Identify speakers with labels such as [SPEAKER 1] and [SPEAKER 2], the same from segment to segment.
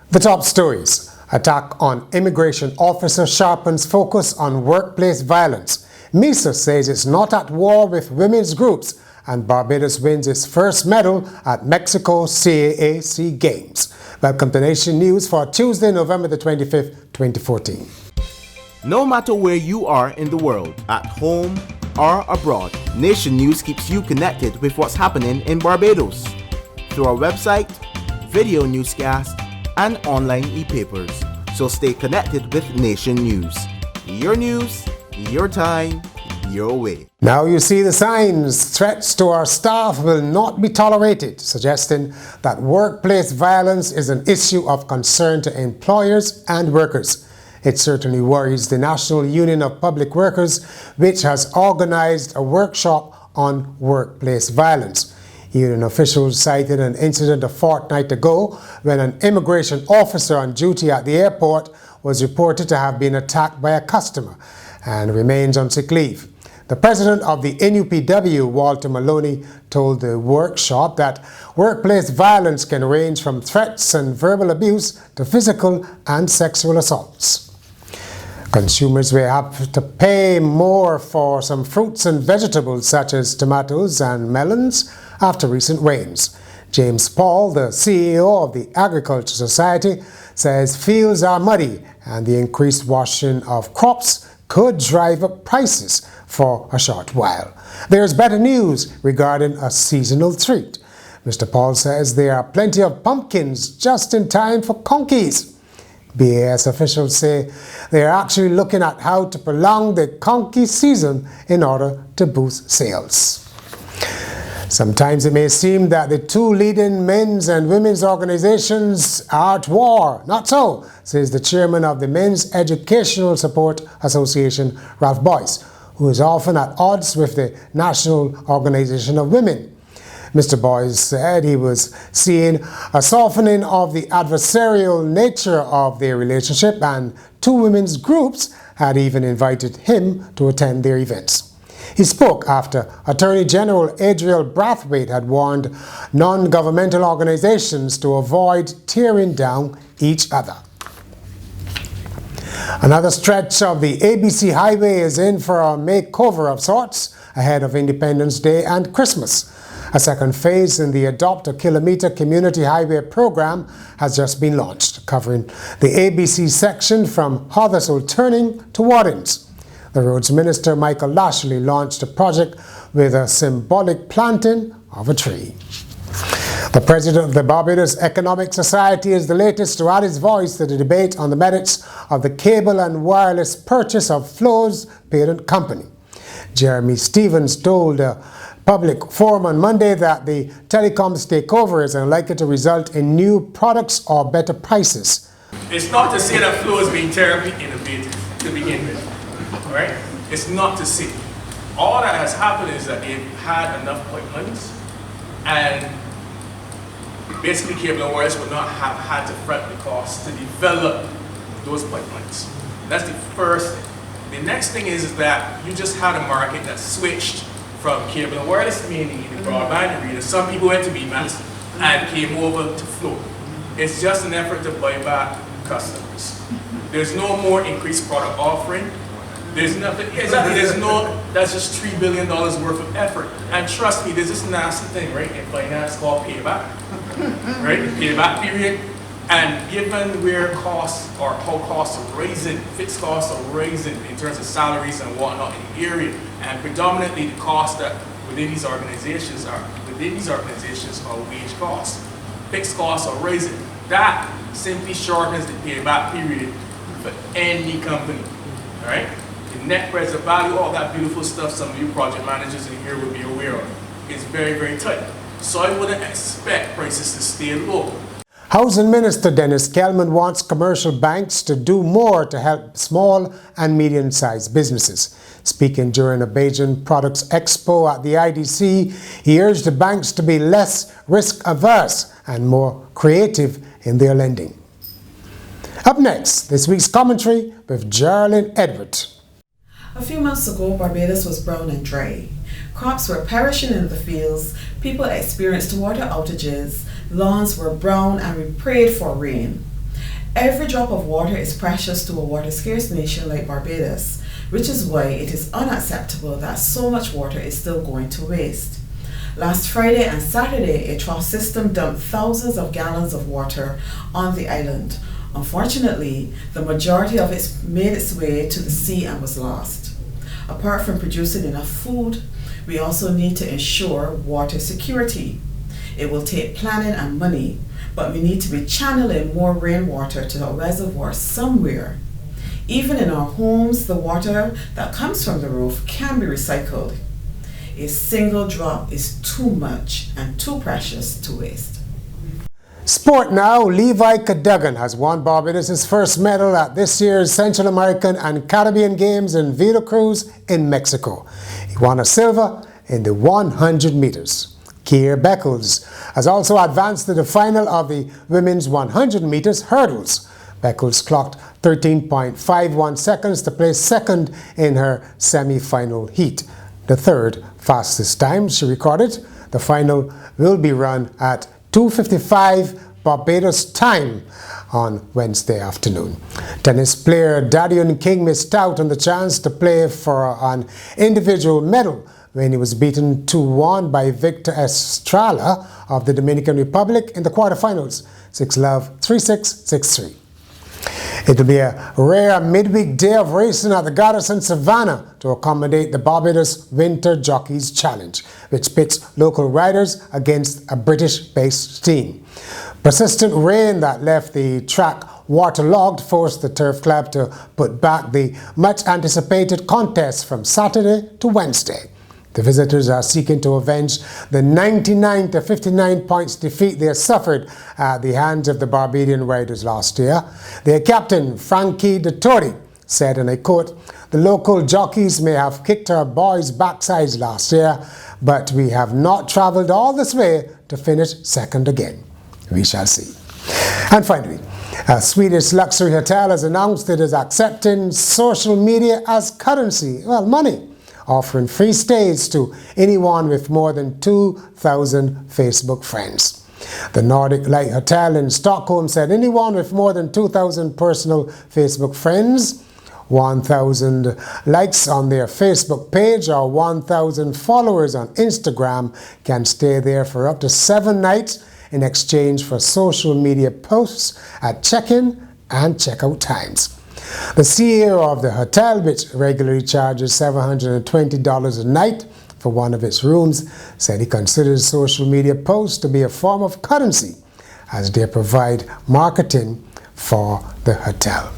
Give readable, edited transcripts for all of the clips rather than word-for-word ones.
[SPEAKER 1] The top stories. Attack on immigration officer sharpens focus on workplace violence. MESA says it's not at war with women's groups, and Barbados wins its first medal at Mexico CAC Games. Welcome to Nation News for Tuesday, November the 25th, 2014.
[SPEAKER 2] No matter where you are in the world, at home or abroad, Nation News keeps you connected with what's happening in Barbados through our website, video newscast, and online e-papers. So stay connected with Nation News. Your time, your way.
[SPEAKER 1] Now you see the signs. Threats to our staff will not be tolerated, suggesting that workplace violence is an issue of concern to employers and workers. It certainly worries the National Union of Public Workers, which has organized a workshop on workplace violence. Union officials cited an incident a fortnight ago when an immigration officer on duty at the airport was reported to have been attacked by a customer and remains on sick leave. The president of the NUPW, Walter Maloney, told the workshop that workplace violence can range from threats and verbal abuse to physical and sexual assaults. Consumers will have to pay more for some fruits and vegetables such as tomatoes and melons after recent rains. James Paul, the CEO of the Agriculture Society, says fields are muddy and the increased washing of crops could drive up prices for a short while. There's better news regarding a seasonal treat. Mr. Paul says there are plenty of pumpkins just in time for conkies. BAS officials say they are actually looking at how to prolong the conky season in order to boost sales. Sometimes it may seem that the two leading men's and women's organizations are at war. Not so, says the chairman of the Men's Educational Support Association, Ralph Boyce, who is often at odds with the National Organization of Women. Mr. Boyce said he was seeing a softening of the adversarial nature of their relationship, and two women's groups had even invited him to attend their events. He spoke after Attorney General Adriel Brathwaite had warned non-governmental organizations to avoid tearing down each other. Another stretch of the ABC Highway is in for a makeover of sorts ahead of Independence Day and Christmas. A second phase in the Adopt a Kilometre Community Highway program has just been launched, covering the ABC section from Hothersall Turning to Waddings. The Roads Minister, Michael Lashley, launched the project with a symbolic planting of a tree. The president of the Barbados Economic Society is the latest to add his voice to the debate on the merits of the cable and wireless purchase of Flo's parent company. Jeremy Stevens told a public forum on Monday that the telecoms takeover is unlikely to result in new products or better prices.
[SPEAKER 3] It's not to say that Flo is being terribly innovative to begin with, right? It's not to say. All that has happened is that they've had enough pipelines, and basically cable and wireless would not have had to front the cost to develop those pipelines. That's the first thing. The next thing is that you just had a market that switched from cable and wireless, meaning in the broadband arena. Some people went to BMAS and came over to Flo. It's just an effort to buy back customers. There's no more increased product offering. There's nothing, that's just $3 billion worth of effort. And trust me, there's this nasty thing, right, in finance called payback, right, the payback period. And given where costs or how costs are rising, fixed costs are rising in terms of salaries and whatnot in the area, and predominantly the costs that within these organizations are wage costs. Fixed costs are rising. That simply shortens the payback period for any company. All right? The net present value, all that beautiful stuff some of you project managers in here will be aware of, is very, very tight. So I wouldn't expect prices to stay low.
[SPEAKER 1] Housing Minister Dennis Kelman wants commercial banks to do more to help small and medium-sized businesses. Speaking during a Bajan Products Expo at the IDC, he urged the banks to be less risk-averse and more creative in their lending. Up next, this week's commentary with Geraldine Edward.
[SPEAKER 4] A few months ago, Barbados was brown and dry. Crops were perishing in the fields, people experienced water outages, lawns were brown, and we prayed for rain. Every drop of water is precious to a water-scarce nation like Barbados, which is why it is unacceptable that so much water is still going to waste. Last Friday and Saturday, a trough system dumped thousands of gallons of water on the island. Unfortunately, the majority of it made its way to the sea and was lost. Apart from producing enough food, we also need to ensure water security. It will take planning and money, but we need to be channeling more rainwater to the reservoir somewhere. Even in our homes, the water that comes from the roof can be recycled. A single drop is too much and too precious to waste.
[SPEAKER 1] Sport now, Levi Cadogan has won Barbados' first medal at this year's Central American and Caribbean Games in Veracruz in Mexico. He won a silver in the 100 meters. Keir Beckles has also advanced to the final of the women's 100 meters hurdles. Beckles clocked 13.51 seconds to place second in her semi-final heat, the third fastest time she recorded. The final will be run at 2:55 Barbados time on Wednesday afternoon. Tennis player Dadion King missed out on the chance to play for an individual medal when he was beaten 2-1 by Victor Estrella of the Dominican Republic in the quarterfinals, 6-love, 3-6, 6-3. It will be a rare midweek day of racing at the Goddardson Savannah to accommodate the Barbados Winter Jockeys Challenge, which pits local riders against a British-based team. Persistent rain that left the track waterlogged forced the Turf Club to put back the much-anticipated contest from Saturday to Wednesday. The visitors are seeking to avenge the 99-59 points defeat they suffered at the hands of the Barbadian riders last year. Their captain, Frankie Dettori, said, and I quote, "The local jockeys may have kicked our boys' backsides last year, but we have not travelled all this way to finish second again. We shall see." And finally, a Swedish luxury hotel has announced it is accepting social media as currency, money, offering free stays to anyone with more than 2,000 Facebook friends. The Nordic Light Hotel in Stockholm said anyone with more than 2,000 personal Facebook friends, 1,000 likes on their Facebook page, or 1,000 followers on Instagram can stay there for up to 7 nights in exchange for social media posts at check-in and check-out times. The CEO of the hotel, which regularly charges $720 a night for one of its rooms, said he considers social media posts to be a form of currency as they provide marketing for the hotel.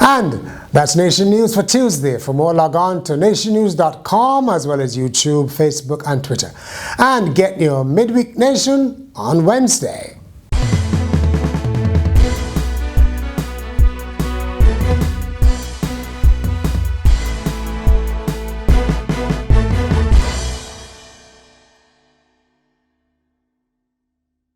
[SPEAKER 1] And that's Nation News for Tuesday. For more, log on to nationnews.com as well as YouTube, Facebook and Twitter. And get your Midweek Nation on Wednesday.